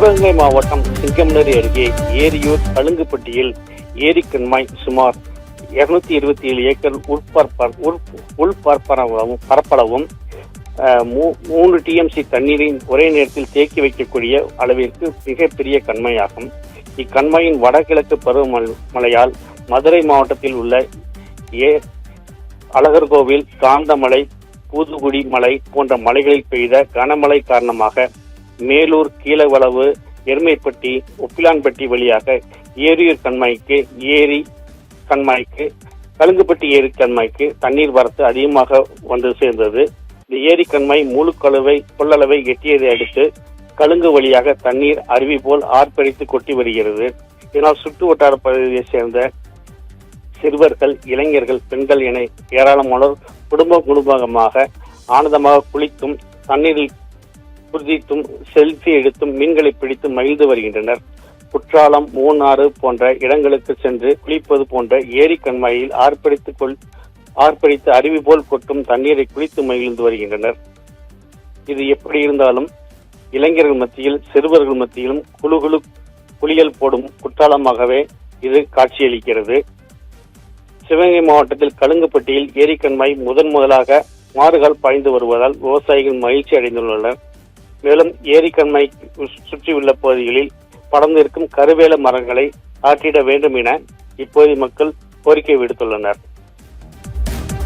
சிவகங்கை மாவட்டம் சிங்கம்னரி அருகே ஏரியூர் கழுங்குப்பட்டியில் ஏரி கண்மாய் சுமார் 227 ஏக்கர் பரப்பளவும் 3 TMC தண்ணீரின் ஒரே நேரத்தில் தேக்கி வைக்கக்கூடிய அளவிற்கு மிகப்பெரிய கண்மாயாகும். இக்கண்மாயின் வடகிழக்கு பருவமழையால் மதுரை மாவட்டத்தில் உள்ள அழகர்கோவில், காந்தமலை, பூதுகுடி மலை போன்ற மலைகளில் பெய்த கனமழை காரணமாக மேலூர், கீழவளவு, எருமைப்பட்டி, ஒப்பிலான்பட்டி வழியாக ஏரியூர் கண்மாய்க்கு கழுங்குப்பட்டி ஏரி கண்மாய்க்கு தண்ணீர் வரத்து அதிகமாக வந்து சேர்ந்தது. இந்த ஏரி கண்மாய் முழு கொள்ளளவை எட்டியதை அடுத்து கழுங்கு வழியாக தண்ணீர் அருவி போல் ஆர்ப்பரித்து கொட்டி வருகிறது. இதனால் சுற்று வட்டார பகுதியை சேர்ந்த சிறுவர்கள், இளைஞர்கள், பெண்கள் என ஏராளமானோர் குடும்பமாக ஆனந்தமாக குளித்தும் தண்ணீரில் குதித்தும் செல்ஃபி எடுத்தும் மீன்களை பிடித்து மகிழ்ந்து வருகின்றனர். குற்றாலம், மூணாறு போன்ற இடங்களுக்கு சென்று குளிப்பது போன்ற ஏரி கண்மாயில் ஆர்ப்பரித்து அருவி போல் கொட்டும் தண்ணீரை குளித்து மகிழ்ந்து வருகின்றனர். இது எப்படி இருந்தாலும் இளைஞர்கள் மத்தியில், சிறுவர்கள் மத்தியிலும் குளியல் போடும் குற்றாலமாகவே இது காட்சியளிக்கிறது. சிவகங்கை மாவட்டத்தில் கழுங்குப்பட்டியில் ஏரி கண்மாய் முதலாக மாறுகால் பாய்ந்து வருவதால் விவசாயிகள் மகிழ்ச்சி அடைந்துள்ளனர். மேலும் ஏரி கண்மாய் சுற்றியுள்ள பகுதிகளில் படர்ந்திருக்கும் கருவேல மரங்களை ஆற்றிட வேண்டும் என இப்பகுதி மக்கள் கோரிக்கை விடுத்துள்ளனர்.